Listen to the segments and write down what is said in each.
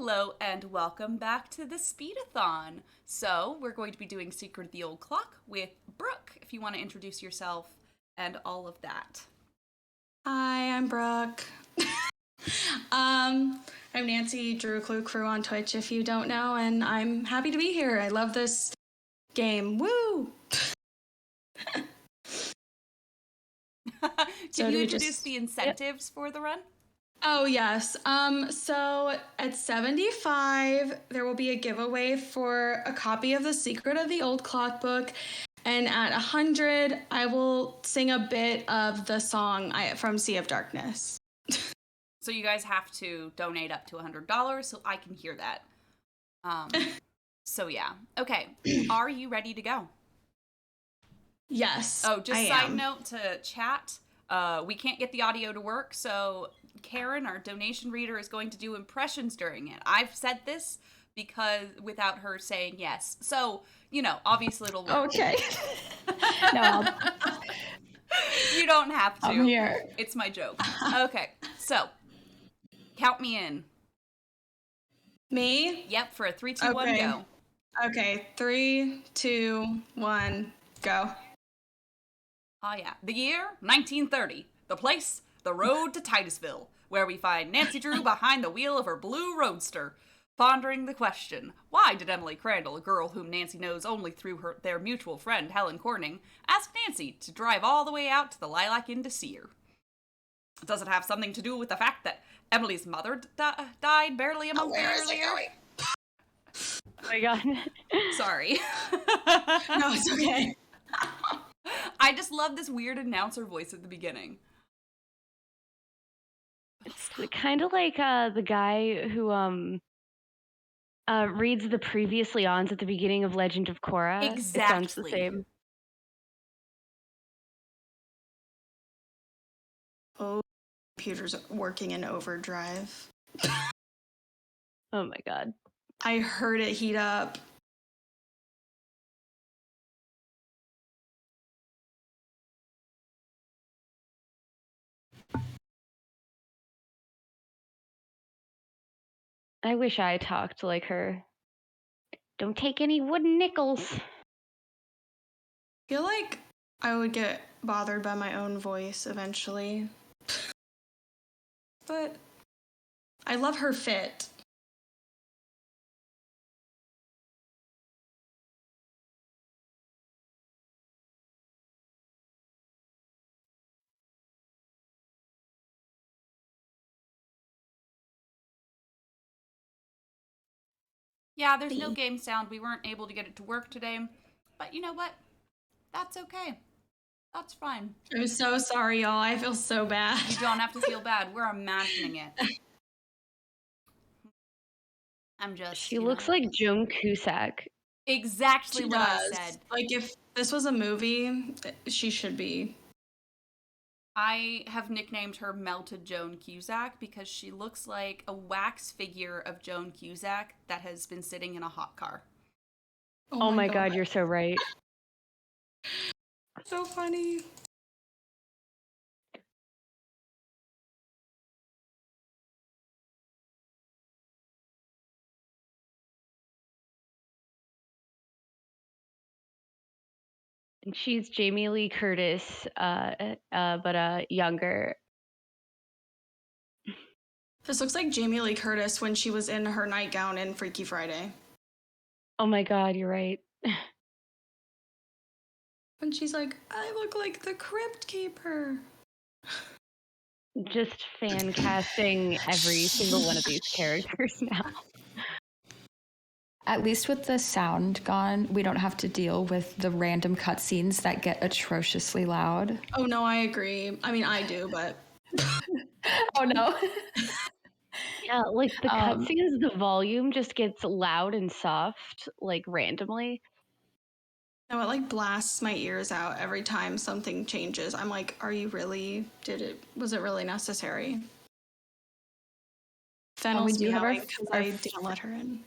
Hello and welcome back to the Speedathon. So we're going to be doing Secret of the Old Clock with Brooke, if you want to introduce yourself and all of that. Hi, I'm Brooke. I'm Nancy Drew Cluecrew on Twitch if you don't know, and I'm happy to be here. I love this game. Woo! Can you introduce the incentives for the run? Oh, yes. So at 75, there will be a giveaway for a copy of The Secret of the Old Clock book. And at 100, I will sing a bit of the song from Sea of Darkness. So you guys have to donate up to $100 so I can hear that. So yeah. Okay. Are you ready to go? Yes. Oh, just side note to chat. We can't get the audio to work, so Karen, our donation reader, is going to do impressions during it. I've said this because without her saying yes. So, obviously it'll work. Okay. No, you don't have to. I'm here. It's my joke. Okay, so count me in. Me? Yep, for a 3, 2, 1, go. Okay, 3, 2, 1, go. Oh yeah. The year, 1930. The place, the road to Titusville, where we find Nancy Drew behind the wheel of her blue roadster, pondering the question, why did Emily Crandall, a girl whom Nancy knows only through their mutual friend Helen Corning, ask Nancy to drive all the way out to the Lilac Inn to see her? Does it have something to do with the fact that Emily's mother died barely a month earlier? Oh my god. Sorry. No, it's okay. I just love this weird announcer voice at the beginning. It's kind of like the guy who reads the previously ons at the beginning of Legend of Korra. Exactly. It sounds the same. Oh, computer's working in overdrive. Oh my god. I heard it heat up. I wish I talked like her. Don't take any wooden nickels. I feel like I would get bothered by my own voice eventually. But I love her fit. Yeah, there's no game sound. We weren't able to get it to work today. But you know what? That's okay. That's fine. I'm so sorry, y'all. I feel so bad. You don't have to feel bad. We're imagining it. I'm just. She looks like Joan Cusack. Exactly what I said. Like, if this was a movie, she should be. I have nicknamed her Melted Joan Cusack because she looks like a wax figure of Joan Cusack that has been sitting in a hot car. Oh my god, you're so right. So funny. And she's Jamie Lee Curtis, but younger. This looks like Jamie Lee Curtis when she was in her nightgown in Freaky Friday. Oh my god, you're right. And she's like, I look like the Crypt Keeper. Just fan casting every single one of these characters now. At least with the sound gone, we don't have to deal with the random cutscenes that get atrociously loud. Oh no, I agree. I mean, I do, but... Oh no. Yeah, like the cutscenes, the volume just gets loud and soft, like randomly. No, it like blasts my ears out every time something changes. I'm like, are you really? Was it really necessary? Fennel's meowing because I didn't let her in.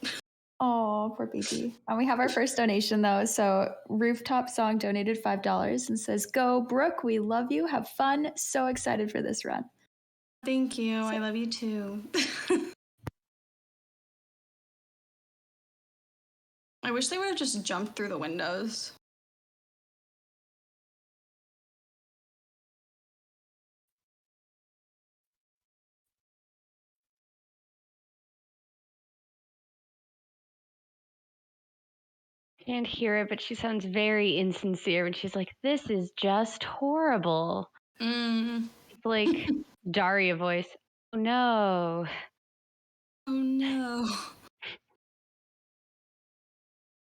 Oh, poor baby. And we have our first donation though. So Rooftop Song donated $5 and says, "Go Brooke, we love you. Have fun. So excited for this run." Thank you. I love you too. I wish they would have just jumped through the windows. Can't hear it, but she sounds very insincere when she's like, "This is just horrible." It's like Daria voice. Oh no. Oh no.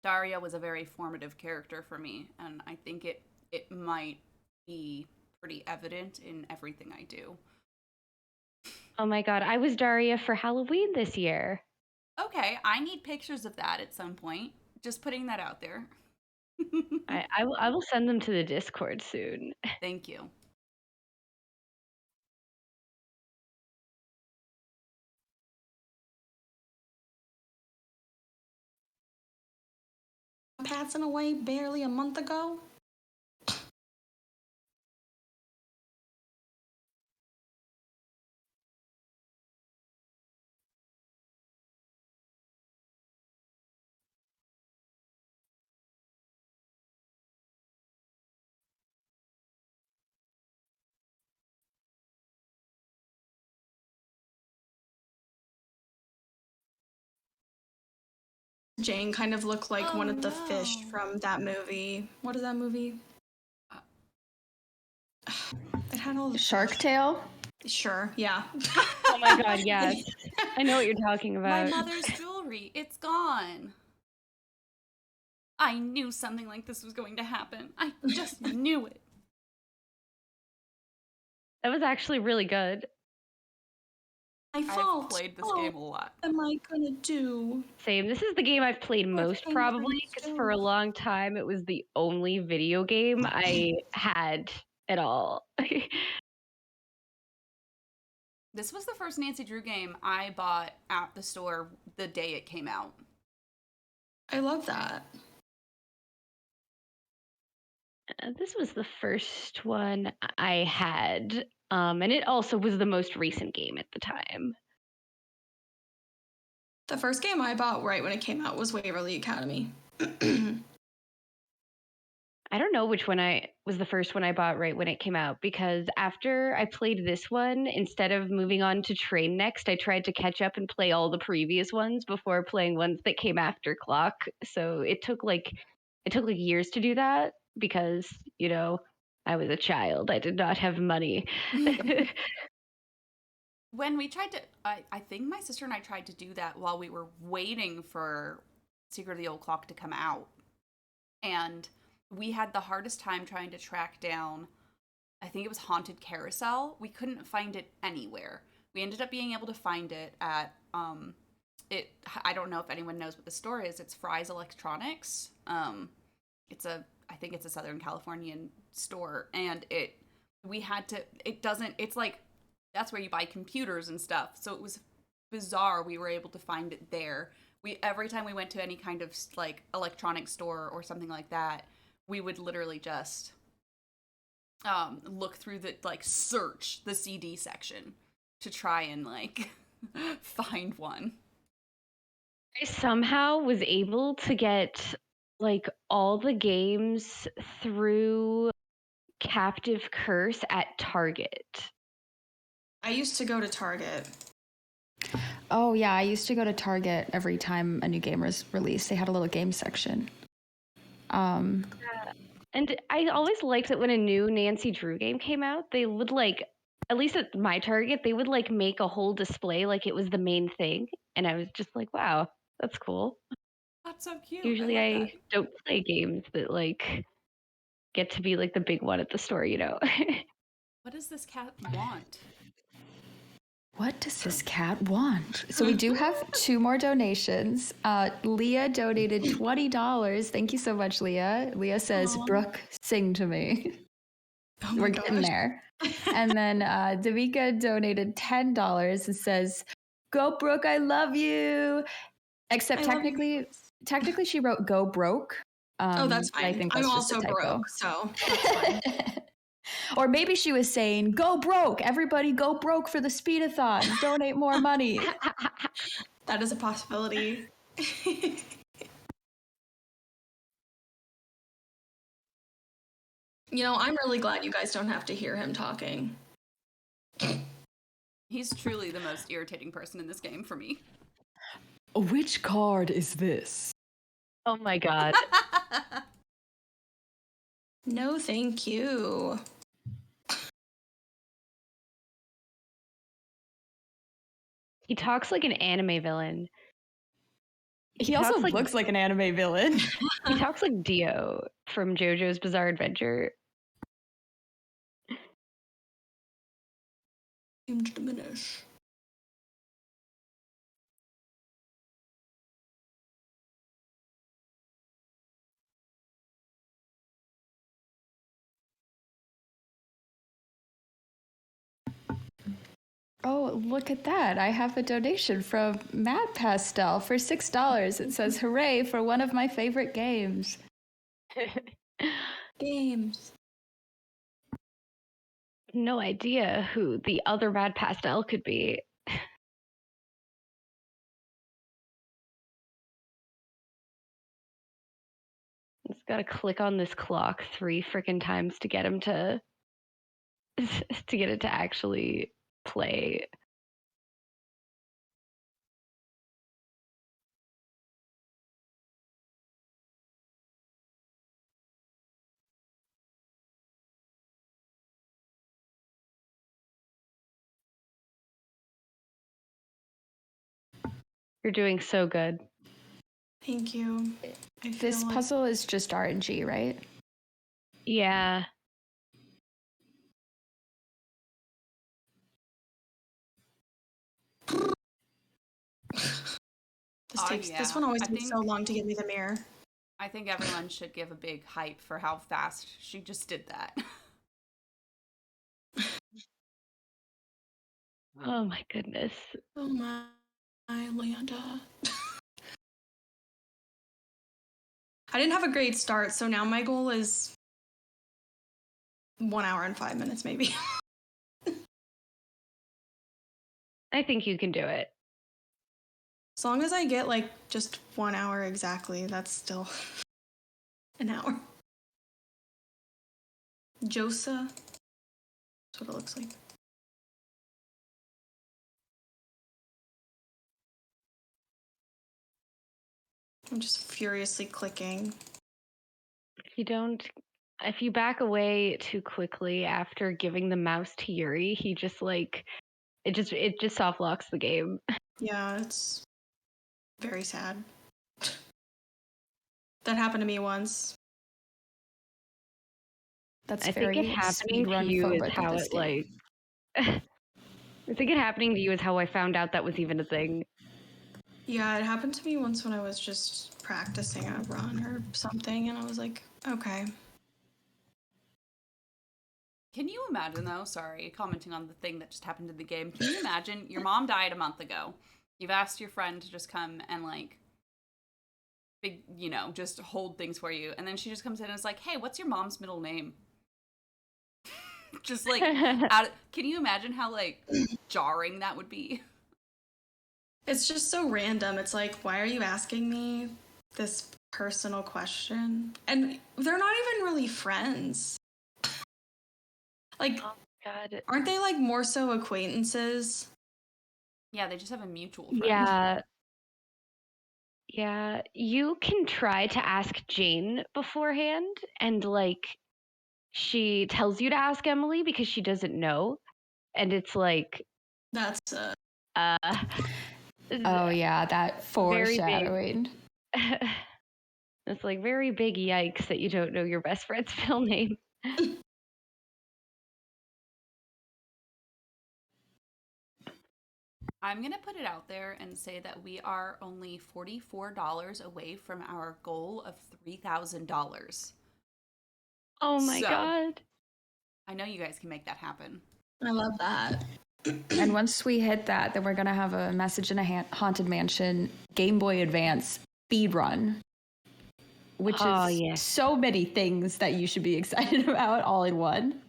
Daria was a very formative character for me, and I think it might be pretty evident in everything I do. Oh my god, I was Daria for Halloween this year. Okay, I need pictures of that at some point. Just putting that out there. I will send them to the Discord soon. Thank you. Passing away barely a month ago. Jane kind of looked like one of the fish from that movie. What is that movie? It had all the Shark Tale? Sure, yeah. Oh my god, yes. I know what you're talking My about. mother's jewelry, it's gone. I knew something like this was going to happen. I just knew it. That was actually really good. My fault. I've played this game a lot. What am I gonna do? Same. This is the game I've played most, probably, because for a long time it was the only video game I had at all. This was the first Nancy Drew game I bought at the store the day it came out. I love that. This was the first one I had, and it also was the most recent game at the time. The first game I bought right when it came out was Waverly Academy. I don't know which one was the first one I bought right when it came out, because after I played this one, instead of moving on to Train Next, I tried to catch up and play all the previous ones before playing ones that came after Clock. So it took like years to do that because, you know, I was a child. I did not have money. When we tried to, I think my sister and I tried to do that while we were waiting for Secret of the Old Clock to come out. And we had the hardest time trying to track down, I think it was Haunted Carousel. We couldn't find it anywhere. We ended up being able to find it at, I don't know if anyone knows what the store is. It's Fry's Electronics. I think it's a Southern Californian store. And it's like, that's where you buy computers and stuff. So it was bizarre. We were able to find it there. Every time we went to any kind of like electronic store or something like that, we would literally just look through search the CD section to try and like find one. I somehow was able to get like all the games through Captive Curse at Target. I used to go to Target. Oh, yeah. I used to go to Target every time a new game was released. They had a little game section. And I always liked that when a new Nancy Drew game came out, they would at least at my Target, they would make a whole display like it was the main thing. And I was just like, wow, that's cool. That's so cute. Usually I don't play games that get to be the big one at the store, you know. What does this cat want? What does this cat want? So we do have 2 more donations. Leah donated $20. Thank you so much, Leah. Leah says, Brooke, sing to me. Oh We're getting there. And then Davika donated $10 and says, go Brooke, I love you. Except technically she wrote go broke. That's fine. I think that's I'm just also a typo. broke, so that's fine. Or maybe she was saying, go broke. Everybody go broke for the speedathon. Donate more money. That is a possibility. I'm really glad you guys don't have to hear him talking. He's truly the most irritating person in this game for me. Which card is this? Oh my god. No, thank you. He talks like an anime villain. He also looks like an anime villain. He talks like Dio from JoJo's Bizarre Adventure. Seems to diminish. Oh, look at that. I have a donation from Matt Pastel for $6. It says, hooray for one of my favorite games. Games. No idea who the other Mad Pastel could be. Just gotta click on this clock 3 freaking times to get him to get it to actually play. You're doing so good. Thank you. This puzzle is just RNG, right? Yeah. This one always takes so long to get me the mirror. I think everyone should give a big hype for how fast she just did that. Oh my goodness. Oh my Leonda. I didn't have a great start, so now my goal is 1 hour and 5 minutes, maybe. I think you can do it. As long as I get just 1 hour exactly, that's still an hour. Josa. That's what it looks like. I'm just furiously clicking. If you back away too quickly after giving the mouse to Yuri, he just it just soft locks the game. Yeah, it's very sad. That happened to me once. That's I think it happening to you is how it I think it happening to you is how I found out that was even a thing. Yeah, it happened to me once when I was just practicing a run or something, and I was like, okay. Can you imagine, though, sorry, commenting on the thing that just happened in the game, can you imagine your mom died a month ago, you've asked your friend to just come and, just hold things for you, and then she just comes in and is like, hey, what's your mom's middle name? Just, can you imagine how, jarring that would be? It's just so random. It's like, why are you asking me this personal question? And they're not even really friends. Oh God. Aren't they more so acquaintances? Yeah, they just have a mutual friend. Yeah. Yeah. You can try to ask Jane beforehand, and she tells you to ask Emily because she doesn't know. And it's that's oh yeah, that foreshadowing. It's very big yikes that you don't know your best friend's middle name. I'm going to put it out there and say that we are only $44 away from our goal of $3,000. Oh my God. I know you guys can make that happen. I love that. And once we hit that, then we're going to have a Message in a Haunted Mansion Game Boy Advance speedrun, which is so many things that you should be excited about all in one.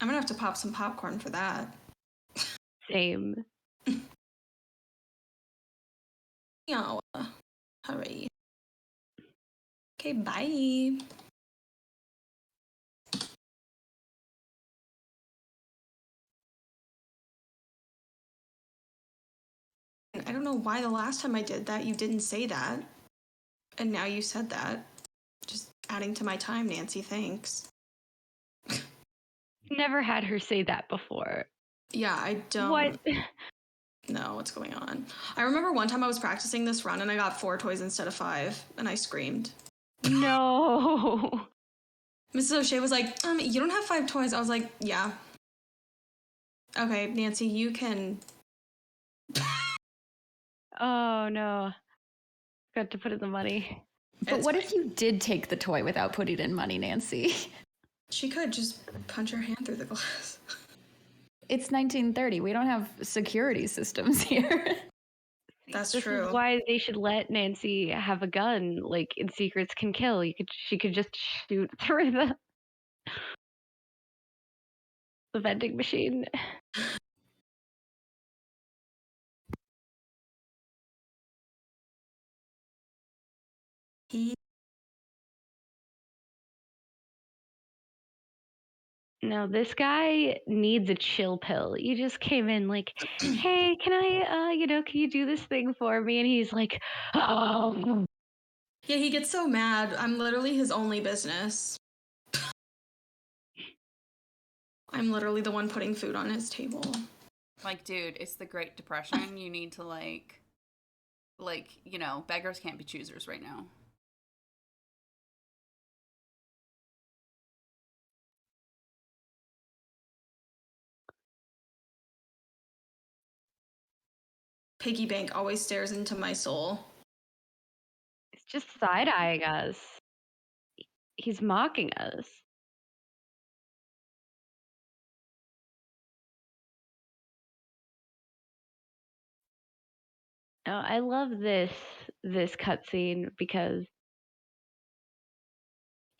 I'm going to have to pop some popcorn for that. Same. Yeah, hurry. Okay, bye. I don't know why the last time I did that, you didn't say that. And now you said that. Just adding to my time, Nancy, thanks. Never had her say that before. Yeah, I don't What? know what's going on. I remember one time I was practicing this run and I got 4 toys instead of 5, and I screamed. No. Mrs. O'Shea was like, you don't have 5 toys. I was like, yeah. Okay, Nancy, you can... Oh, no. Got to put in the money. But what if you did take the toy without putting in money, Nancy? She could just punch her hand through the glass. It's 1930. We don't have security systems here. That's This true. is why they should let Nancy have a gun, like in Secrets Can Kill. She could just shoot through the vending machine. No, this guy needs a chill pill. You just came in like, hey, can I, can you do this thing for me? And he's like, oh. Yeah, he gets so mad. I'm literally his only business. I'm literally the one putting food on his table. Like, dude, it's the Great Depression. You need to, beggars can't be choosers right now. Piggy Bank always stares into my soul. It's just side-eyeing us. He's mocking us. Oh, I love this cutscene because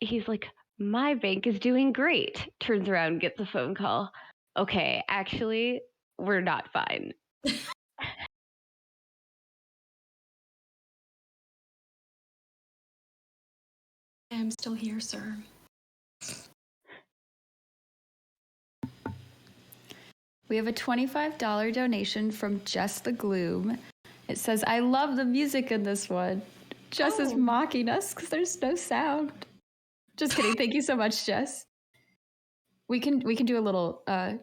he's like, my bank is doing great. Turns around, gets a phone call. Okay, actually, we're not fine. I'm still here, sir. We have a $25 donation from Jess the Gloom. It says, I love the music in this one. Jess is mocking us because there's no sound. Just kidding. Thank you so much, Jess. We can do a little the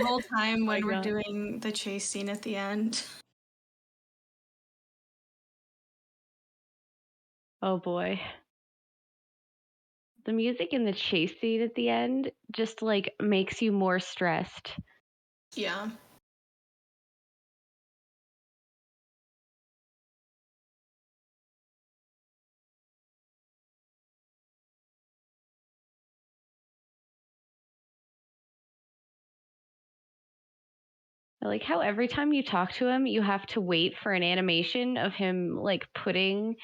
whole time when we're doing the chase scene at the end. Oh boy. The music in the chase scene at the end just like makes you more stressed. Yeah. I like how every time you talk to him, you have to wait for an animation of him like putting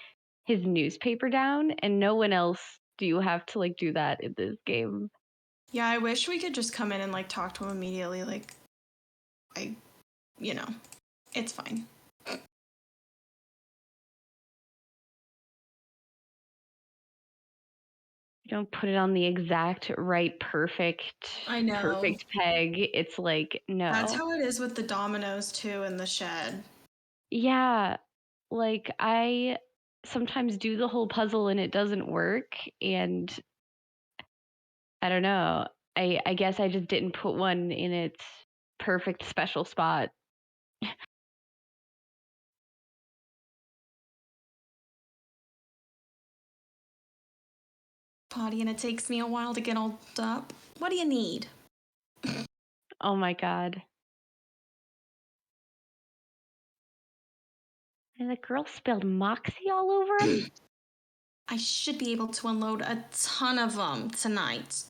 his newspaper down, and no one else do you have to like do that in this game. Yeah, I wish we could just come in and like talk to him immediately. Like, it's fine. You don't put it on the exact right perfect peg. It's like, no. That's how it is with the dominoes too in the shed. Yeah. Like I sometimes do the whole puzzle and it doesn't work, and I don't know. I guess I just didn't put one in its perfect special spot. Potty, and it takes me a while to get all up. What do you need? Oh my god. And the girl spilled Moxie all over him? I should be able to unload a ton of them tonight.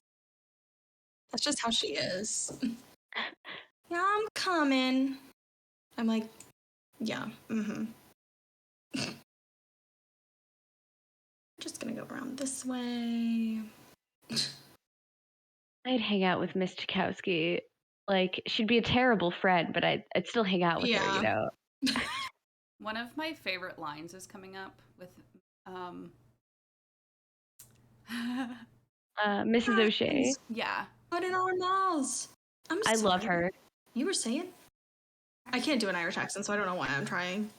That's just how she is. Yeah, I'm coming. I'm like, yeah, Just gonna go around this way. I'd hang out with Miss Tchaikovsky. Like, she'd be a terrible friend, but I'd still hang out with her, you know? One of my favorite lines is coming up with Mrs. O'Shea. Yeah. Put in our mouths. I love her. You were saying? I can't do an Irish accent, so I don't know why I'm trying.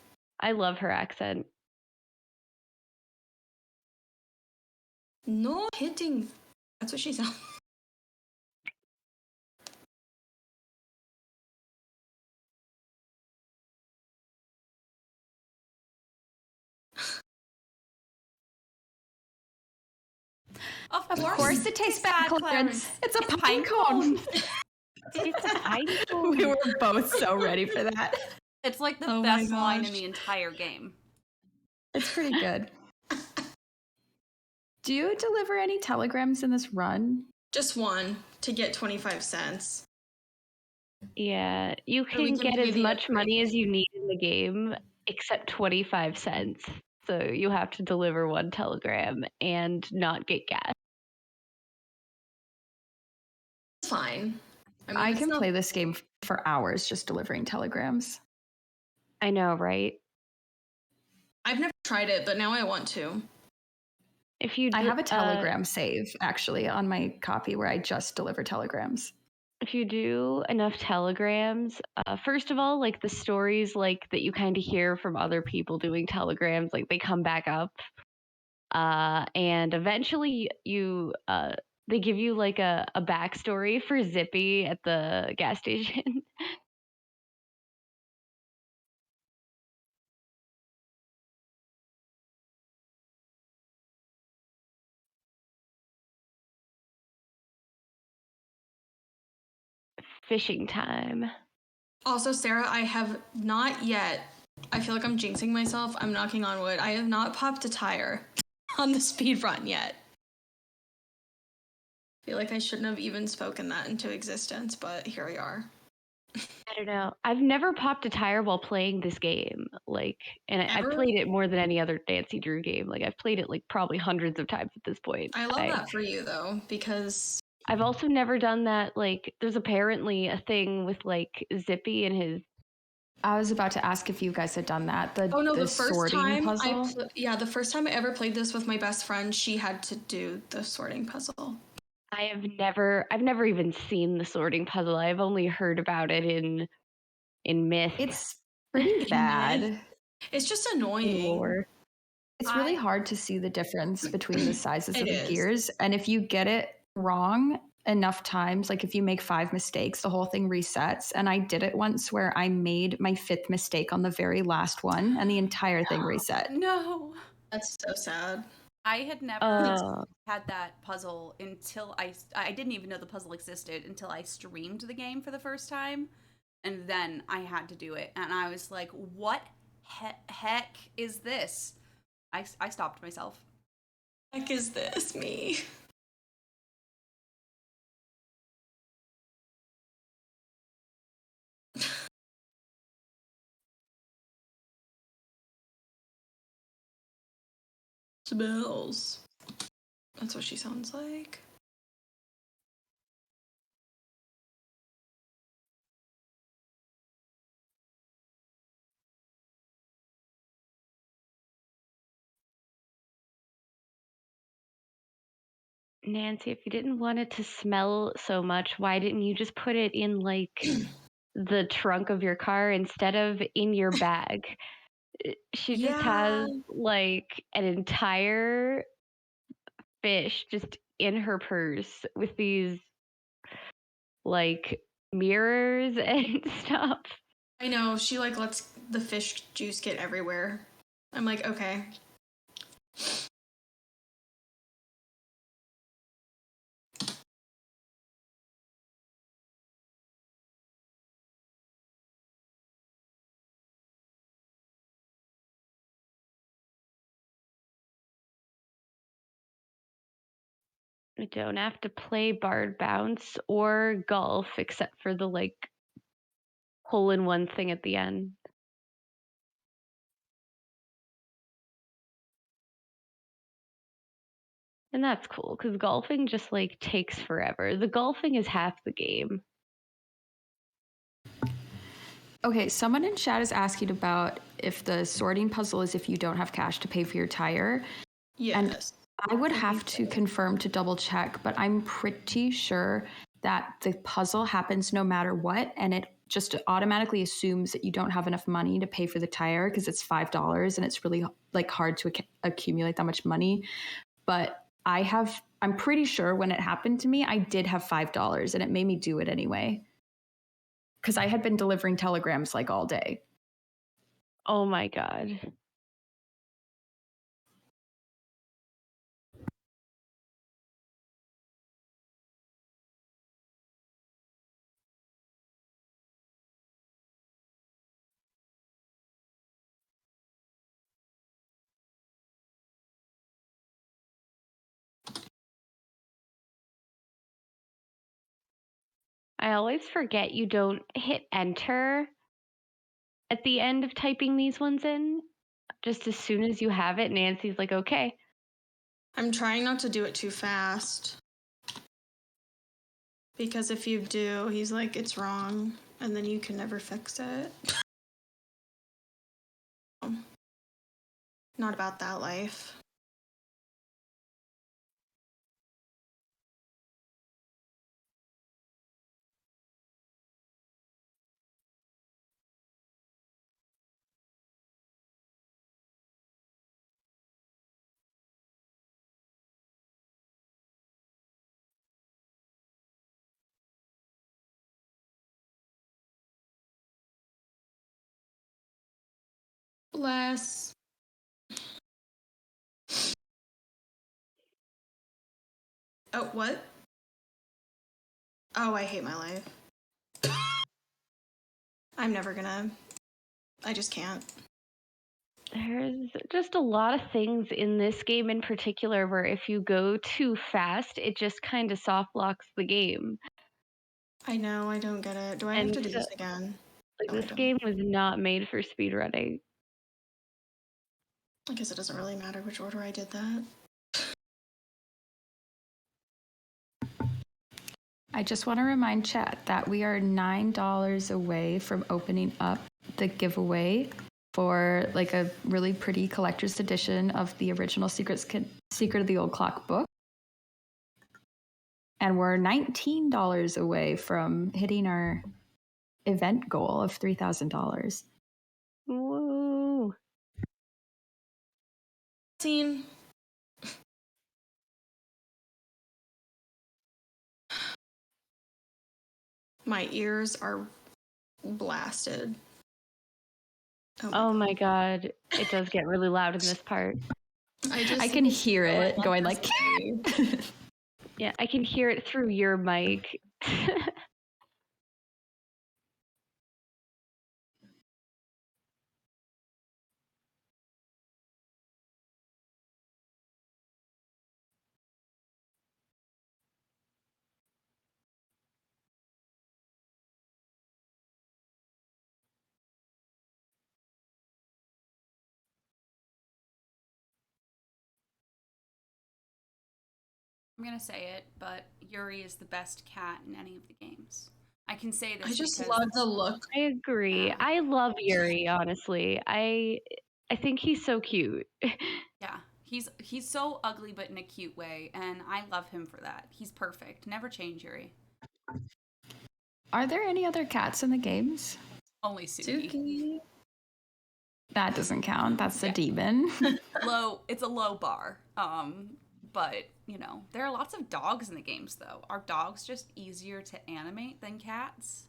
I love her accent. No hitting. That's what she sounds. Of Of course it tastes bad, Clarence. It's a pine cone. It's a pine cone. We were both so ready for that. It's like the Oh my best line in gosh. the entire game. It's pretty good. Do you deliver any telegrams in this run? Just one to get 25 cents. Yeah, you So we can can get pay as the much money upgrade. as you need in the game, except 25 cents. So you have to deliver one telegram and not get gas. It's fine. mean, I it's can not- play this game for hours just delivering telegrams. I know, right? I've never tried it, but now I want to. If you I have a telegram save actually on my copy where I just deliver telegrams. if you do enough telegrams, first of all, like the stories like that you kind of hear from other people doing telegrams, like they come back up, and eventually you they give you like a backstory for Zippy at the gas station. Fishing time. Also, Sarah, I have not yet. I feel like I'm jinxing myself. I'm knocking on wood. I have not popped a tire on the speed run yet. I feel like I shouldn't have even spoken that into existence, but here we are. I don't know. I've never popped a tire while playing this game. Like, and I've Ever? played it more than any other Nancy Drew game. Like, I've played it like probably hundreds of times at this point. I love that for you, though, because I've also never done that. Like, there's apparently a thing with like Zippy and his. I was about to ask if you guys had done that. The first sorting time puzzle. the first time I ever played this with my best friend, she had to do the sorting puzzle. I've never even seen the sorting puzzle. I've only heard about it in myth. It's pretty bad. It's just annoying. Lore. It's really hard to see the difference between the sizes of It the is. gears. And if you get it wrong enough times, like if you make 5 mistakes, the whole thing resets. And I did it once where I made my 5th mistake on the very last one and the entire thing reset. No. That's so sad. I had never had that puzzle until I didn't even know the puzzle existed until I streamed the game for the first time. And then I had to do it. And I was like, what heck is this? I stopped myself. Heck is this me? Smells. That's what she sounds like. Nancy, if you didn't want it to smell so much, why didn't you just put it in like the trunk of your car instead of in your bag? She just has like an entire fish just in her purse with these like mirrors and stuff. I know, she like lets the fish juice get everywhere. I'm like, okay. I don't have to play barred bounce or golf except for the like hole in one thing at the end. And that's cool because golfing just like takes forever. The golfing is half the game. Okay, someone in chat is asking about if the sorting puzzle is if you don't have cash to pay for your tire. Yes. I would have to confirm to double check, but I'm pretty sure that the puzzle happens no matter what, and it just automatically assumes that you don't have enough money to pay for the tire because it's $5 and it's really like hard to accumulate that much money. But I'm pretty sure when it happened to me, I did have $5 and it made me do it anyway. Because I had been delivering telegrams like all day. Oh my God. I always forget you don't hit enter at the end of typing these ones in. Just as soon as you have it, Nancy's like, okay. I'm trying not to do it too fast. Because if you do, he's like, it's wrong. And then you can never fix it. Not about that life. Less. Oh, what? Oh, I hate my life. I'm never gonna. I just can't. There's just a lot of things in this game in particular where if you go too fast, it just kind of soft locks the game. I know, I don't get it. Do I have to do this again? Like, No, I this don't. game was not made for speedrunning. I guess it doesn't really matter which order I did that. I just want to remind chat that we are $9 away from opening up the giveaway for like a really pretty collector's edition of the original Secret of the Old Clock book. And we're $19 away from hitting our event goal of $3,000. Woo! Scene. My ears are blasted. Oh my God. It does get really loud in this part. I can hear it going like... Yeah, I can hear it through your mic. I'm gonna say it, but Yuri is the best cat in any of the games. I can say this. I just because love the look. I agree. Yeah. I love Yuri, honestly. I think he's so cute. Yeah, he's so ugly, but in a cute way, and I love him for that. He's perfect. Never change, Yuri. Are there any other cats in the games? Only Suki. Suki. That doesn't count. That's a demon. It's a low bar. But you know, there are lots of dogs in the games, though. Are dogs just easier to animate than cats?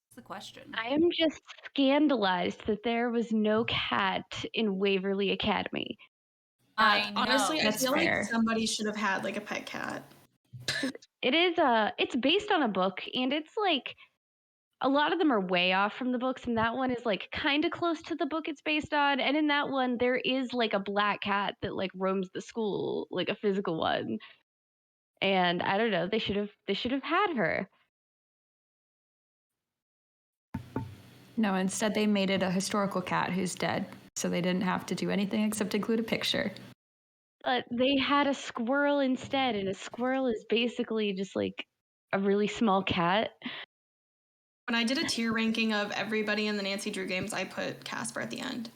That's the question. I am just scandalized that there was no cat in Waverly Academy. I know. Honestly, I That's feel fair. like somebody should have had like a pet cat. It's based on a book, and it's like a lot of them are way off from the books, and that one is like kind of close to the book it's based on. And in that one, there is like a black cat that like roams the school, like a physical one. And I don't know, they should have had her. No, instead they made it a historical cat who's dead, so they didn't have to do anything except include a picture. But they had a squirrel instead, and a squirrel is basically just like a really small cat. When I did a tier ranking of everybody in the Nancy Drew games, I put Casper at the end.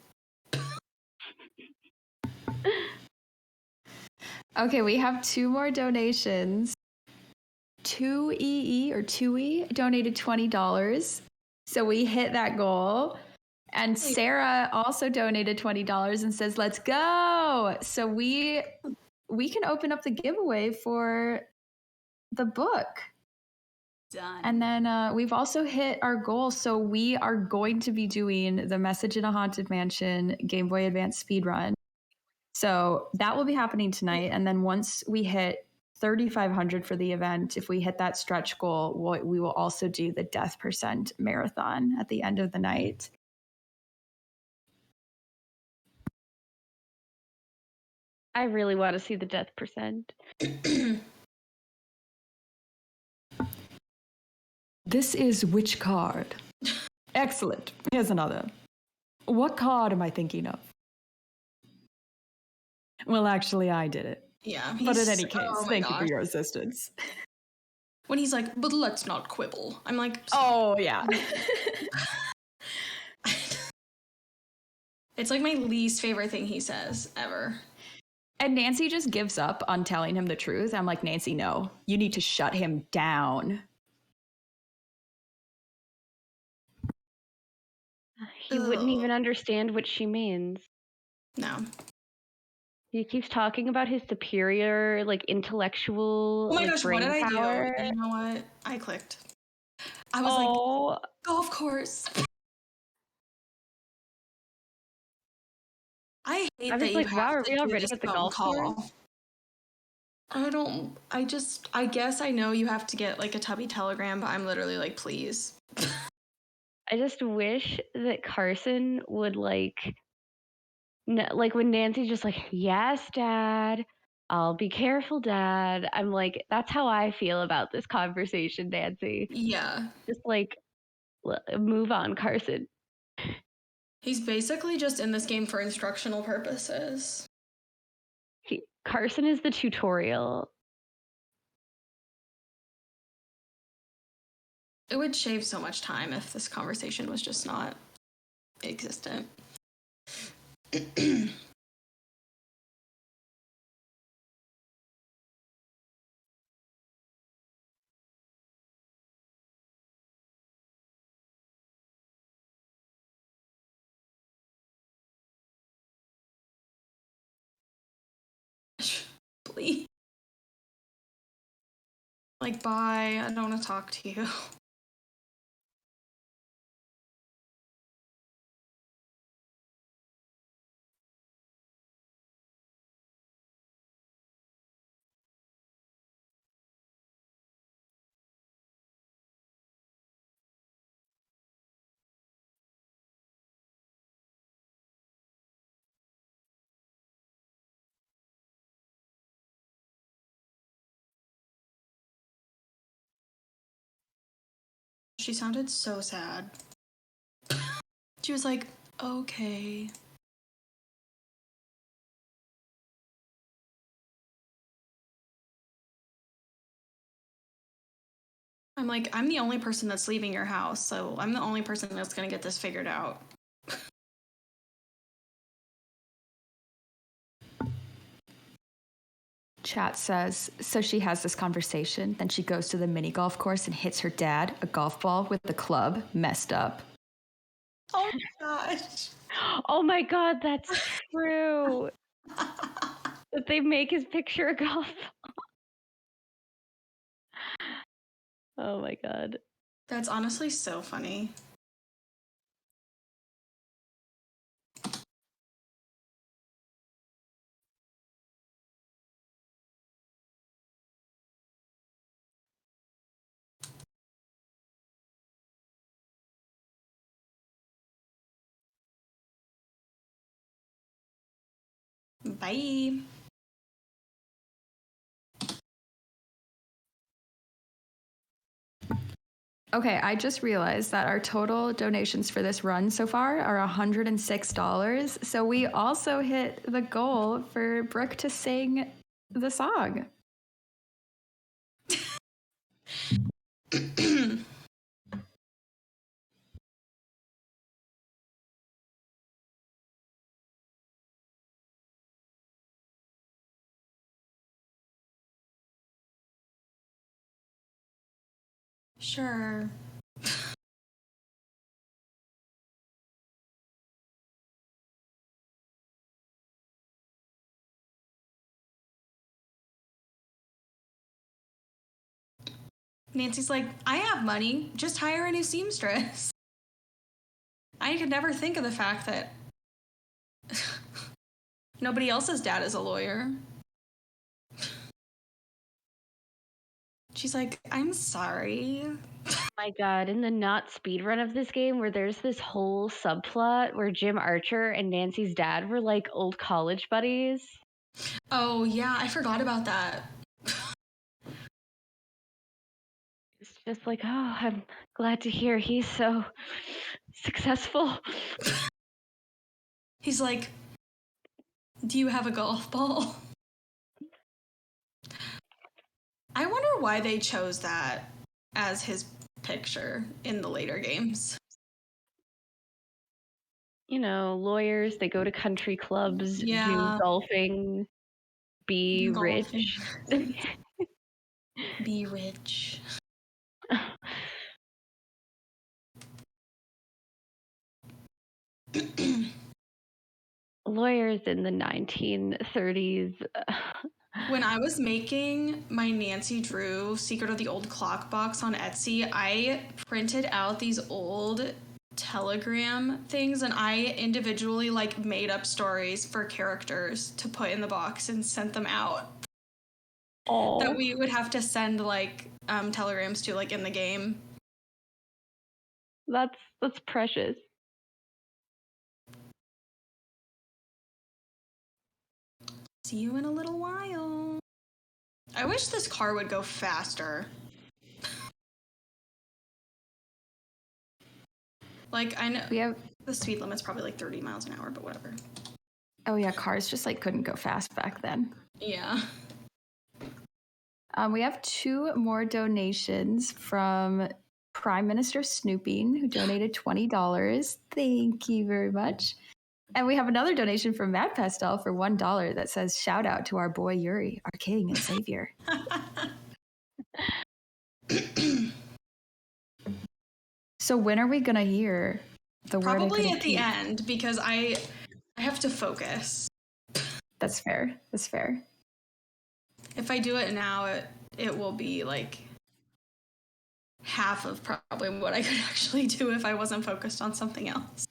Okay, we have 2 more donations. 2EE or 2E donated $20. So we hit that goal. And Sarah also donated $20 and says, let's go. So we can open up the giveaway for the book. Done. And then we've also hit our goal. So we are going to be doing the Message in a Haunted Mansion Game Boy Advance speedrun. So that will be happening tonight. And then once we hit 3,500 for the event, if we hit that stretch goal, we will also do the Death Percent Marathon at the end of the night. I really want to see the death percent. This is which card? Excellent. Here's another. What card am I thinking of? Well, actually, I did it. Yeah. But in any case, thank you for gosh. your assistance. When he's like, but let's not quibble. I'm like, oh, yeah. It's like my least favorite thing he says ever. And Nancy just gives up on telling him the truth. I'm like, Nancy, no. You need to shut him down. He wouldn't even understand what she means. No. He keeps talking about his superior, like, intellectual, Oh my like, gosh, brain what did power. I do? You know what? I clicked. I was like, golf course. I hate I that was you like, have wow, are to we do already this at the phone golf call. course? I guess you have to get like a tubby telegram, but I'm literally like, please. I just wish that Carson would like when Nancy's just like, yes, Dad, I'll be careful, Dad. I'm like, that's how I feel about this conversation, Nancy. Yeah. Just like, move on, Carson. He's basically just in this game for instructional purposes. Carson is the tutorial. It would shave so much time if this conversation was just not existent. Please. Like, bye. I don't want to talk to you. She sounded so sad. She was like, okay. I'm like, I'm the only person that's leaving your house, so I'm the only person that's gonna get this figured out. Chat says, so she has this conversation, then she goes to the mini golf course and hits her dad a golf ball with the club, messed up. Oh my gosh. Oh my God, that's true. That they make his picture a golf ball. Oh my God. That's honestly so funny. Bye. Okay, I just realized that our total donations for this run so far are $106. So we also hit the goal for Brooke to sing the song. Sure. Nancy's like, I have money. Just hire a new seamstress. I could never think of the fact that nobody else's dad is a lawyer. She's like, I'm sorry. Oh my god, in the not speedrun of this game where there's this whole subplot where Jim Archer and Nancy's dad were like old college buddies. Oh, yeah, I forgot about that. It's just like, oh, I'm glad to hear he's so successful. He's like, do you have a golf ball? I wonder why they chose that as his picture in the later games. You know, lawyers, they go to country clubs, do Yeah. golfing, be Golfing. rich. Be rich. Lawyers in the 1930s. When I was making my Nancy Drew Secret of the Old Clock box on Etsy, I printed out these old Telegram things and I individually like made up stories for characters to put in the box and sent them out. Oh, That we would have to send like telegrams to like in the game. that's precious. See you in a little while. I wish this car would go faster. Like, I know We have, the speed limit's probably like 30 miles an hour, but whatever. oh yeah, cars just like couldn't go fast back then. Yeah. We have 2 more donations from Prime Minister Snooping, who donated $20. Thank you very much. And we have another donation from Matt Pastel for $1 that says, shout out to our boy Yuri, our king and savior. So when are we going to hear the word? Probably at the end, because I have to focus. That's fair. That's fair. If I do it now, it will be like half of probably what I could actually do if I wasn't focused on something else.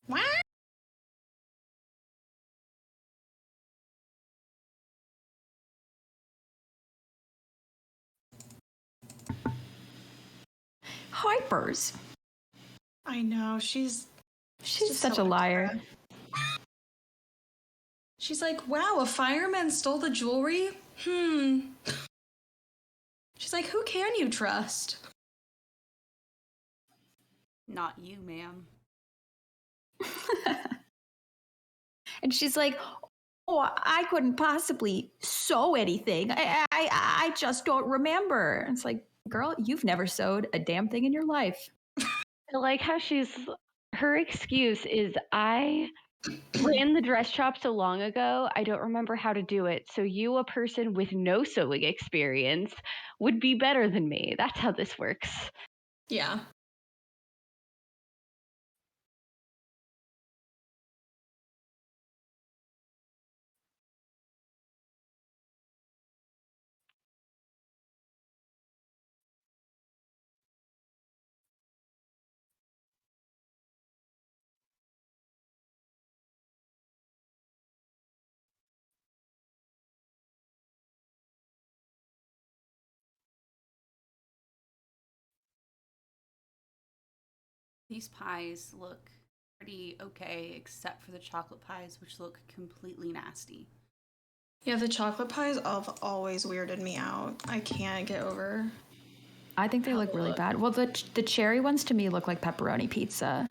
What? Hypers. I know, she's She's such so a liar. extra. She's like, wow, a fireman stole the jewelry? She's like, who can you trust? Not you, ma'am. And she's like, oh, I couldn't possibly sew anything. I just don't remember. And it's like, girl, you've never sewed a damn thing in your life. I like how her excuse is, I ran the dress shop so long ago, I don't remember how to do it. So you, a person with no sewing experience, would be better than me. That's how this works. Yeah. These pies look pretty okay, except for the chocolate pies, which look completely nasty. Yeah, the chocolate pies have always weirded me out. I can't get over. I think they look really bad. Well, the cherry ones to me look like pepperoni pizza.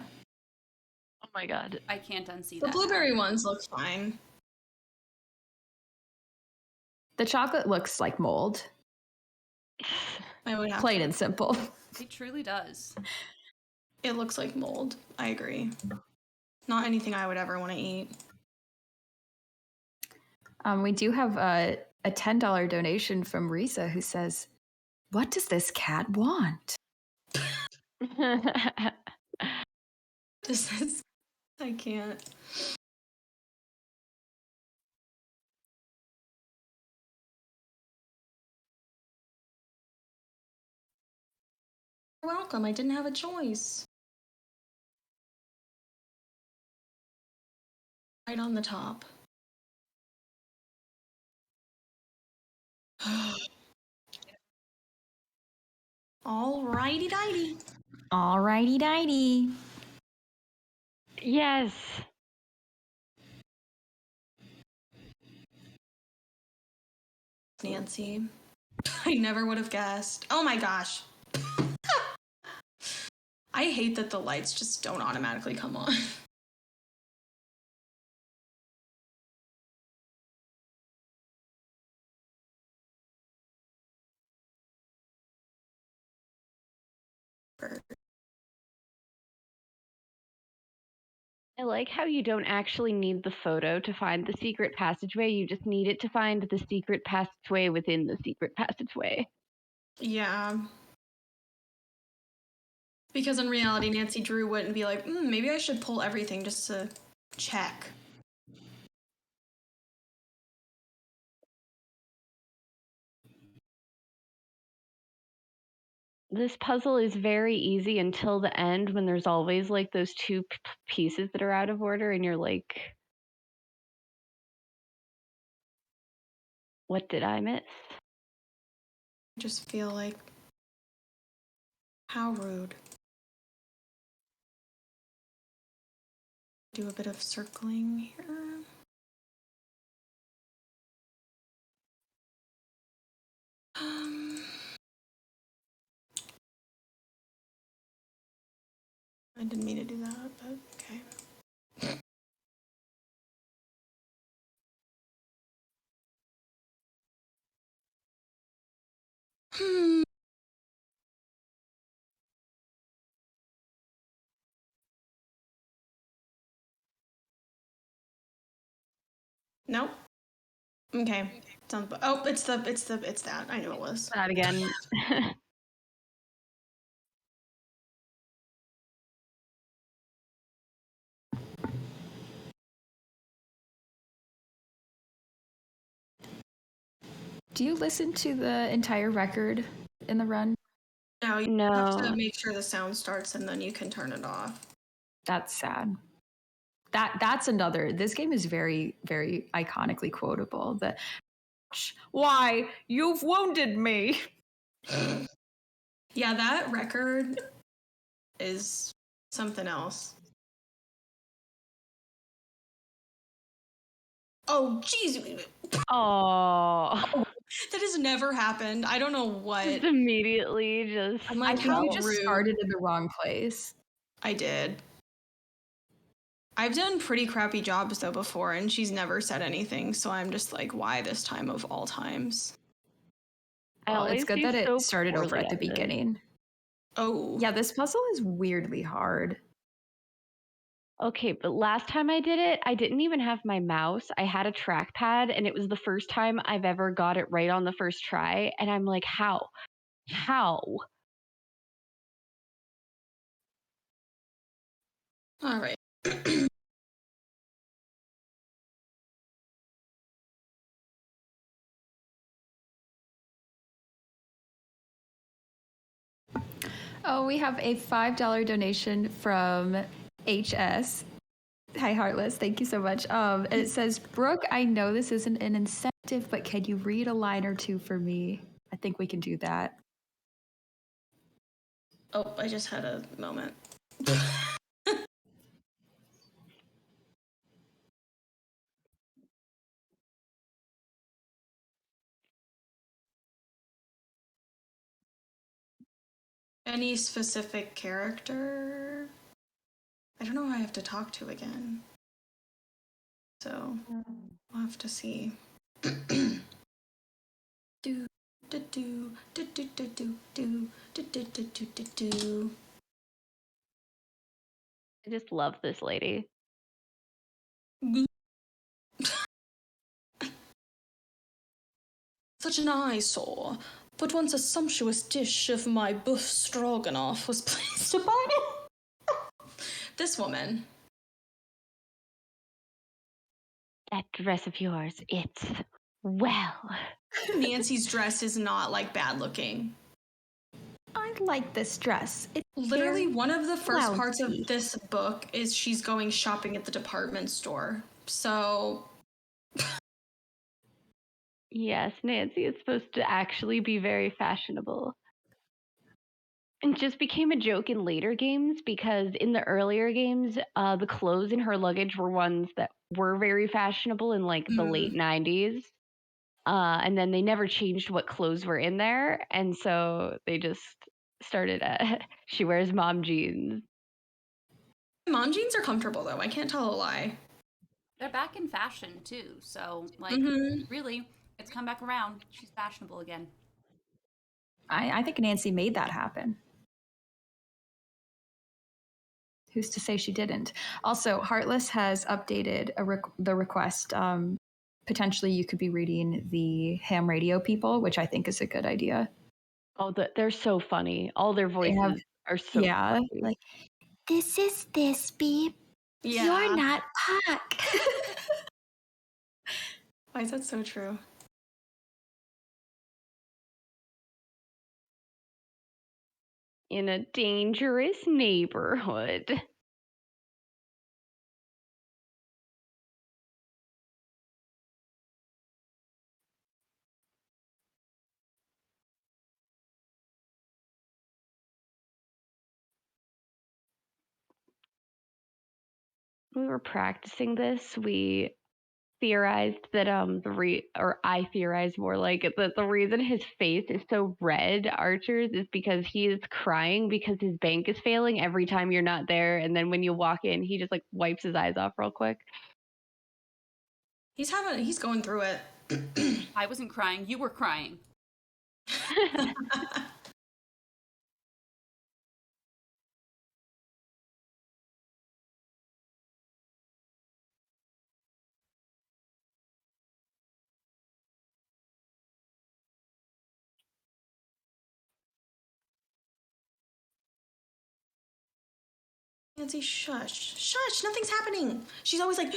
Oh my god. I can't unsee The that. blueberry ones look fine. The chocolate looks like mold. I would have Plain to. and simple. It truly does. It looks like mold. I agree. Not anything I would ever want to eat. We do have a $10 donation from Risa who says, "What does this cat want?" This is. I can't. You're welcome. I didn't have a choice. Right on the top. Alrighty dighty. Alrighty dighty. Yes. Nancy. I never would have guessed. Oh my gosh. I hate that the lights just don't automatically come on. I like how you don't actually need the photo to find the secret passageway. You just need it to find the secret passageway within the secret passageway. Yeah. Because in reality, Nancy Drew wouldn't be like, maybe I should pull everything just to check. This puzzle is very easy until the end when there's always like those two pieces that are out of order and you're like, what did I miss? I just feel like, how rude. Do a bit of circling here. I didn't mean to do that, but okay. Nope. Okay. Sounds. Oh, it's that. I knew it was. That again. Do you listen to the entire record in the run? No, you No. have to make sure the sound starts and then you can turn it off. That's sad. That's another. This game is very, very iconically quotable. The "Why, you've wounded me." Yeah, that record is something else. Oh, jeez. Oh. That has never happened. I don't know what. Just immediately just. I'm I like, think how you just rude. started in the wrong place. I did. I've done pretty crappy jobs though before, and she's never said anything. So I'm just like, why this time of all times? Well, it's good that it started over at the beginning. beginning. Oh. Yeah, this puzzle is weirdly hard. Okay, but last time I did it, I didn't even have my mouse. I had a trackpad, and it was the first time I've ever got it right on the first try. And I'm like, how? How? All right. Oh, we have a $5 donation from HS. Hi, Heartless. Thank you so much. And it says, "Brooke, I know this isn't an incentive, but can you read a line or two for me?" I think we can do that. Oh, I just had a moment. Any specific character? I don't know who I have to talk to again. So we'll have to see. Do, do, do, do, do, do, do, do, do, do, do, do, do. I just love this lady. Such an eyesore. But once a sumptuous dish of my boeuf stroganoff was placed upon it. This woman. That dress of yours, it's, well. Nancy's dress is not like bad looking. I like this dress. It's Literally, very one of the first parts flouncy. of this book is she's going shopping at the department store. So, Yes, Nancy is supposed to actually be very fashionable. And just became a joke in later games because in the earlier games, the clothes in her luggage were ones that were very fashionable in like the late 90s. And then they never changed what clothes were in there. And so they just started, she wears mom jeans. mom jeans are comfortable though. I can't tell a lie. They're back in fashion too, so like really, it's come back around. She's fashionable again. I think Nancy made that happen. Who's to say she didn't? Also, Heartless has updated the request. Potentially, you could be reading the ham radio people, which I think is a good idea. Oh, they're so funny. All their voices are so funny. Like, this is this beep. Yeah. You're not Puck. Why is that so true? In a dangerous neighborhood. We were practicing this. We theorized that I theorized more like that the reason his face is so red, Archer's, is because he is crying because his bank is failing every time you're not there, and then when you walk in, he just like wipes his eyes off real quick. He's going through it. I wasn't crying. You were crying. Nancy, shush. Shush, nothing's happening. She's always like,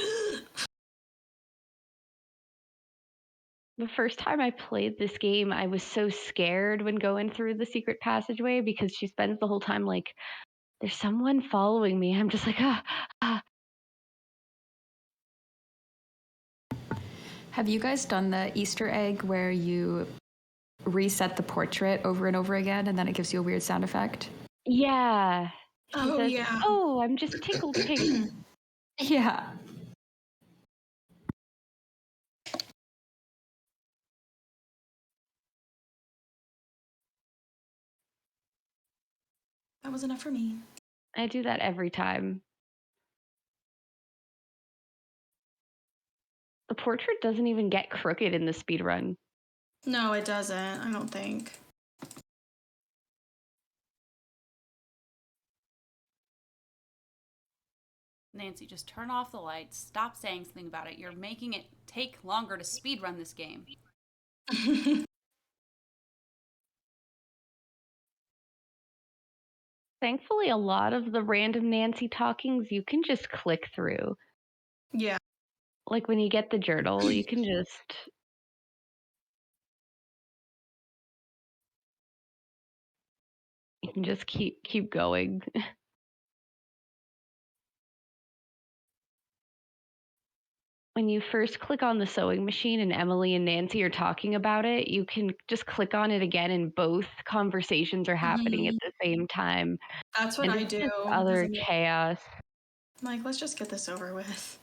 The first time I played this game, I was so scared when going through the secret passageway because she spends the whole time like, there's someone following me. I'm just like, ah. Have you guys done the Easter egg where you reset the portrait over and over again and then it gives you a weird sound effect? Yeah. She says, yeah. oh, I'm just tickled pink. Yeah. That was enough for me. I do that every time. The portrait doesn't even get crooked in the speedrun. No, it doesn't. I don't think. Nancy, just turn off the lights. Stop saying something about it. You're making it take longer to speedrun this game. Thankfully, a lot of the random Nancy talkings you can just click through. Yeah. Like when you get the journal, you can just keep going. When you first click on the sewing machine and Emily and Nancy are talking about it, you can just click on it again and both conversations are happening at the same time. That's what And I it's do. just utter chaos. I'm like, let's just get this over with.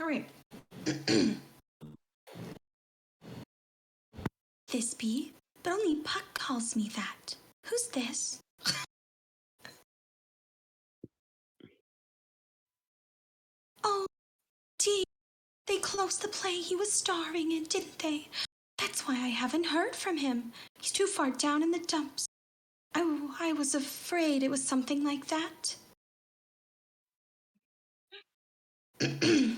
All right. This be? But only Puck calls me that. Who's this? They closed the play he was starring in, didn't they? That's why I haven't heard from him. He's too far down in the dumps. I was afraid it was something like that.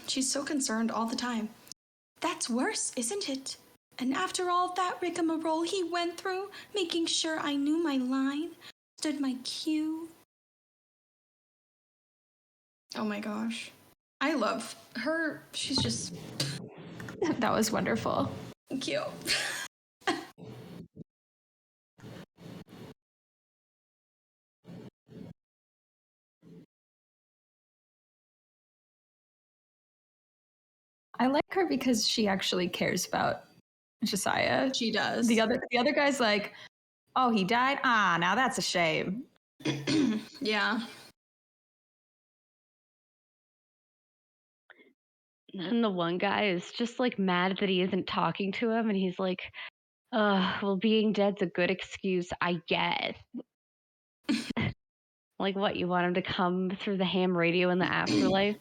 She's so concerned all the time. That's worse, isn't it? And after all that rigmarole he went through, making sure I knew my line, stood my cue. Oh my gosh. I love her. She's just That was wonderful. cute. I like her because she actually cares about Josiah. She does. The other guy's like, oh, he died? Ah, now that's a shame. Yeah. And the one guy is just like mad that he isn't talking to him, and he's like, well, being dead's a good excuse, I guess. Like, what, you want him to come through the ham radio in the afterlife?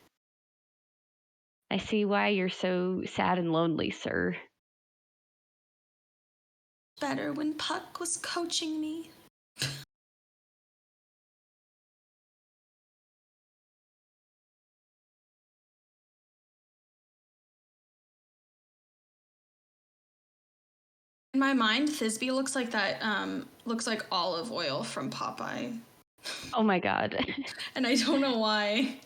I see why you're so sad and lonely, sir. Better when Puck was coaching me. In my mind, Thisbe looks like that, looks like olive oil from Popeye. Oh my god. And I don't know why.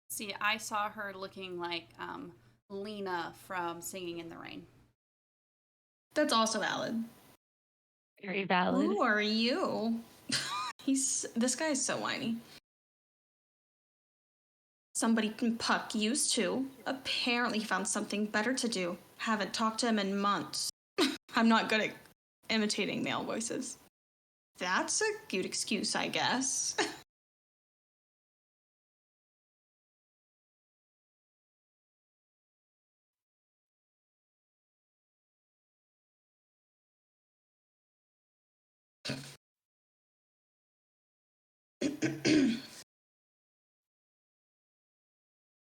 See, I saw her looking like Lena from Singing in the Rain. That's also valid. Very valid. Who are you? This guy is so whiny. Somebody Puck used to. Apparently he found something better to do. Haven't talked to him in months. I'm not good at imitating male voices. That's a cute excuse, I guess.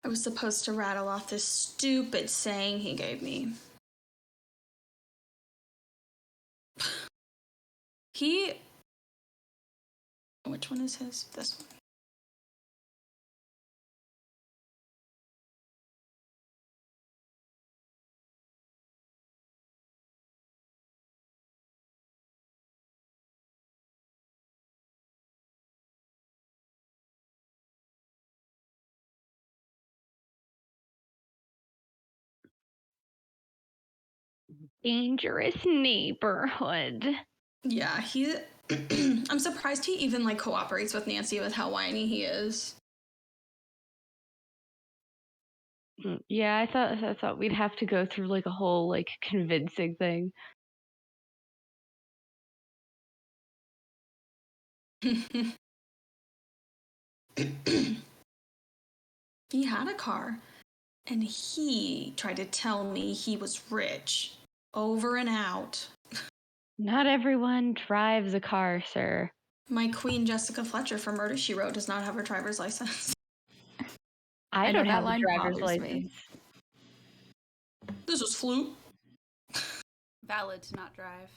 I was supposed to rattle off this stupid saying he gave me. Which one is his? This one. Dangerous neighborhood. Yeah, I'm surprised he even like cooperates with Nancy with how whiny he is. Yeah, I thought we'd have to go through like a whole like convincing thing. He had a car, and he tried to tell me he was rich. Over and out. Not everyone drives a car, sir. My queen Jessica Fletcher from Murder, She Wrote does not have her driver's license. I know don't that have a line driver's bothers me. license. This is Flute. Valid to not drive.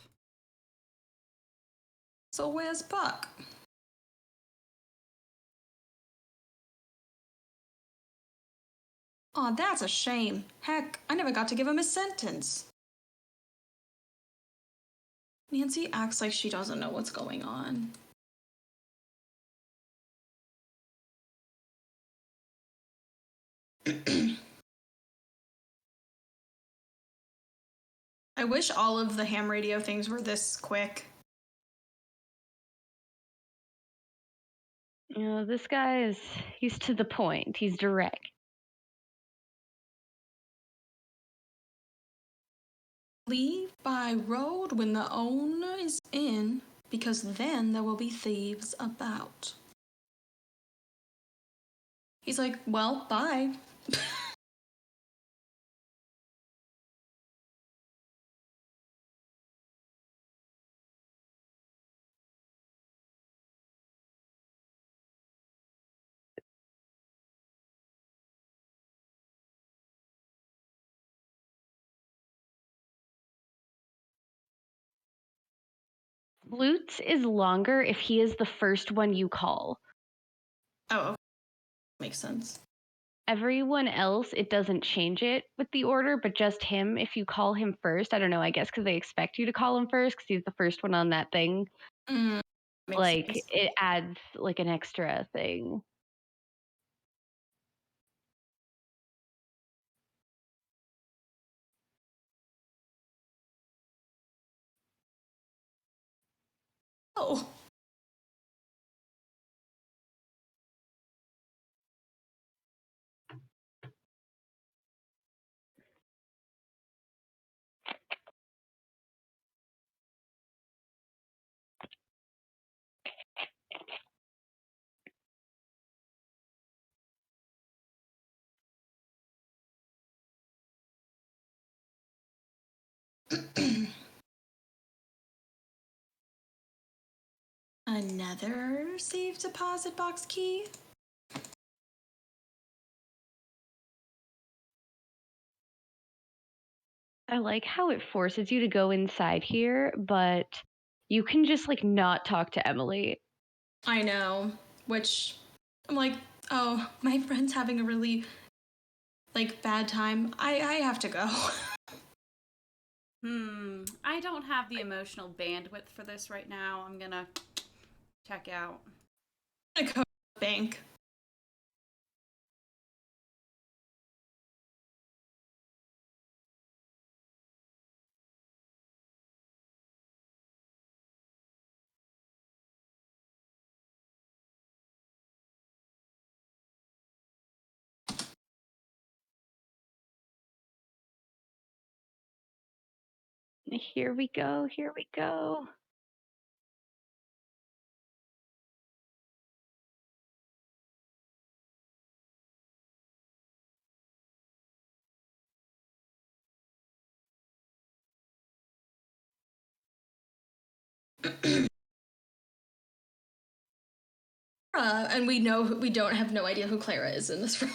So where's Buck? Aw, that's a shame. Heck, I never got to give him a sentence. Nancy acts like she doesn't know what's going on. I wish all of the ham radio things were this quick. You know, this guy he's to the point. He's direct. Leave by road when the owner is in, because then there will be thieves about. He's like, well, bye. Lutz is longer if he is the first one you call. Oh, makes sense. Everyone else, it doesn't change it with the order, but just him, if you call him first, I don't know, I guess because they expect you to call him first because he's the first one on that thing. Makes sense. It adds like an extra thing. Oh. Another safe deposit box key? I like how it forces you to go inside here, but you can just like not talk to Emily. I know, which I'm like, oh, my friend's having a really like bad time. I have to go. I don't have the emotional bandwidth for this right now. I'm gonna check out. I'm gonna go to the bank. Here we go, here we go. And we don't have no idea who Clara is in this room.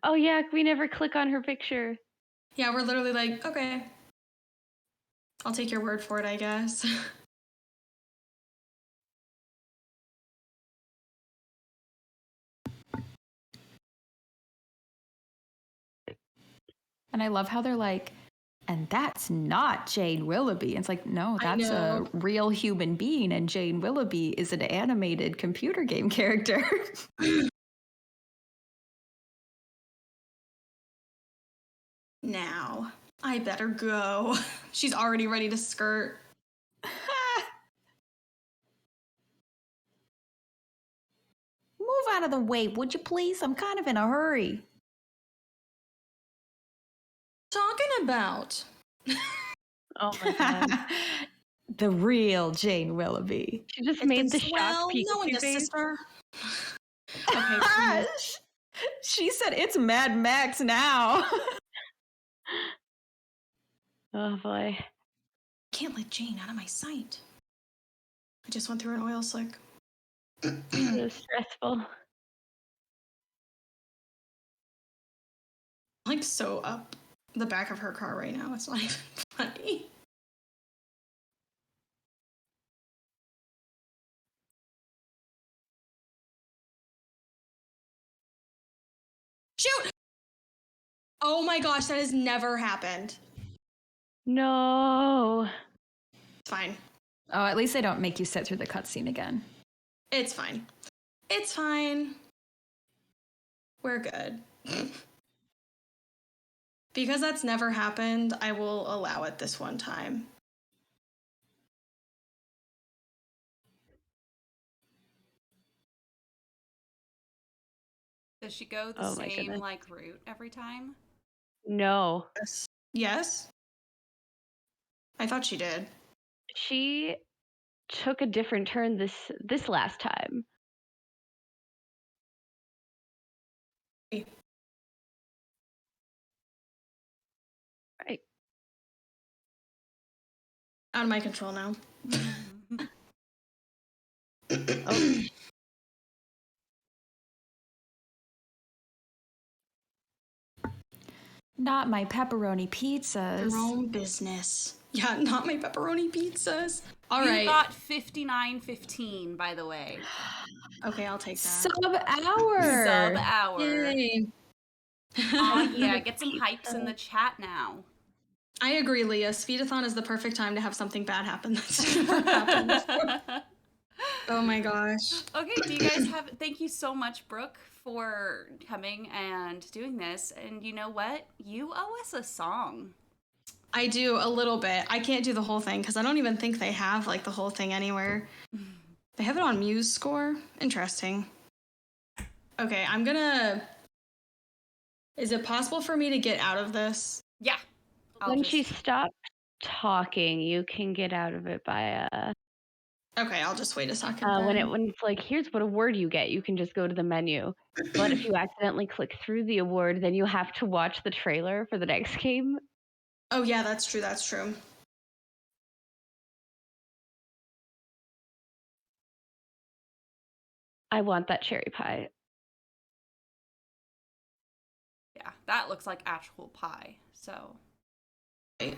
Oh yeah, we never click on her picture. Yeah, we're literally like, okay. I'll take your word for it, I guess. And I love how they're like, and that's not Jane Willoughby. It's like, no, that's a real human being, and Jane Willoughby is an animated computer game character. Now, I better go. She's already ready to skirt. Move out of the way, would you please? I'm kind of in a hurry. Talking about. Oh my god. The real Jane Willoughby. She just made the shock Well, Pikachu knowing the face. sister. Okay, please. She said it's Mad Max now. Oh boy. I can't let Jane out of my sight. I just went through an oil slick. So stressful. Like so up the back of her car right now. It's not even funny. Shoot! Oh my gosh, that has never happened. No. It's fine. Oh, at least they don't make you sit through the cutscene again. It's fine. It's fine. We're good. Because that's never happened, I will allow it this one time. Does she go the Oh my same goodness. like route every time? No. Yes? I thought she did. She took a different turn this last time. Right. Out of my control now. Oh. Not my pepperoni pizzas. Your own business. Yeah, not my pepperoni pizzas. All you right. got 59.15, by the way. Okay, I'll take that. Sub-hour. Sub-hour. Yay. Yeah, get some hypes in the chat now. I agree, Leah. Speedathon is the perfect time to have something bad happen that's never happened before. Oh my gosh. Okay, do you guys have... Thank you so much, Brooke, for coming and doing this. And you know what? You owe us a song. I do, a little bit. I can't do the whole thing because I don't even think they have like the whole thing anywhere. They have it on Muse Score. Interesting. Okay, I'm gonna... Is it possible for me to get out of this? Yeah. When she stops talking, you can get out of it by Okay, I'll just wait a second. Then. when it's like, here's what award you get, you can just go to the menu. But if you accidentally click through the award, then you have to watch the trailer for the next game. Oh yeah, that's true. That's true. I want that cherry pie. Yeah, that looks like actual pie. So. Wait.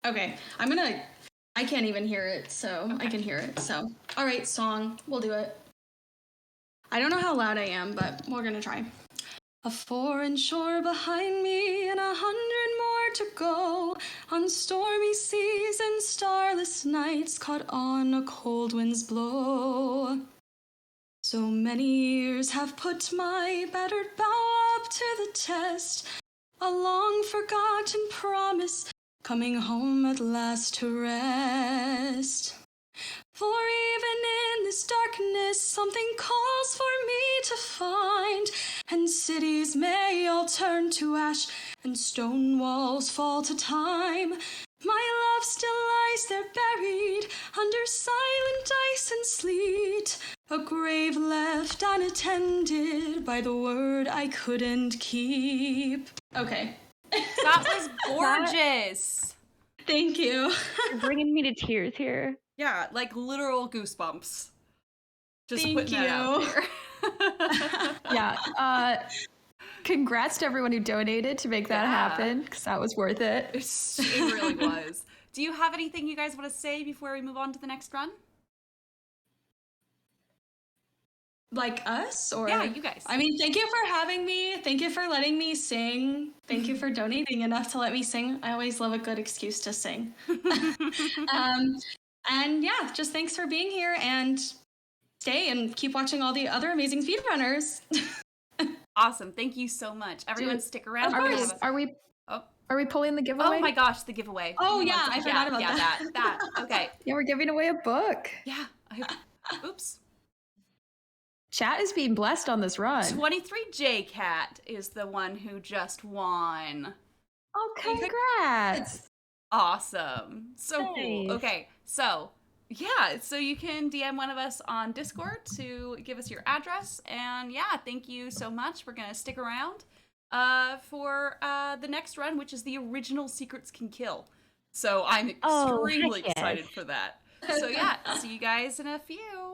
Okay, I can't even hear it, so okay. I can hear it, so. All right, song, we'll do it. I don't know how loud I am, but we're gonna try. A foreign shore behind me and 100 more to go, on stormy seas and starless nights caught on a cold wind's blow. So many years have put my battered bow up to the test, a long forgotten promise, coming home at last to rest. For even in this darkness, something calls for me to find, and cities may all turn to ash, and stone walls fall to time. My love still lies there buried, under silent ice and sleet, a grave left unattended by the word I couldn't keep. Okay. That was gorgeous. Thank you. You're bringing me to tears here. Yeah, like literal goosebumps. Just Thank putting that out there. Yeah. Congrats to everyone who donated to make that happen, because that was worth it. It really was. Do you have anything you guys want to say before we move on to the next run? Like us? Or yeah, you guys. I mean, thank you for having me. Thank you for letting me sing. Thank you for donating enough to let me sing. I always love a good excuse to sing. And yeah, just thanks for being here, and stay and keep watching all the other amazing speedrunners. Awesome. Thank you so much. Everyone stick around. Are we pulling the giveaway? Oh my gosh, the giveaway. Oh yeah, I forgot about that. That. Okay. Yeah, we're giving away a book. Yeah. Oops. Chat is being blessed on this run. 23J Cat is the one who just won. Oh, congrats. Awesome. So nice. Cool. Okay, so yeah, so you can DM one of us on Discord to give us your address. And yeah, thank you so much. We're going to stick around for the next run, which is the original Secrets Can Kill. So I'm extremely excited for that. So yeah, see you guys in a few.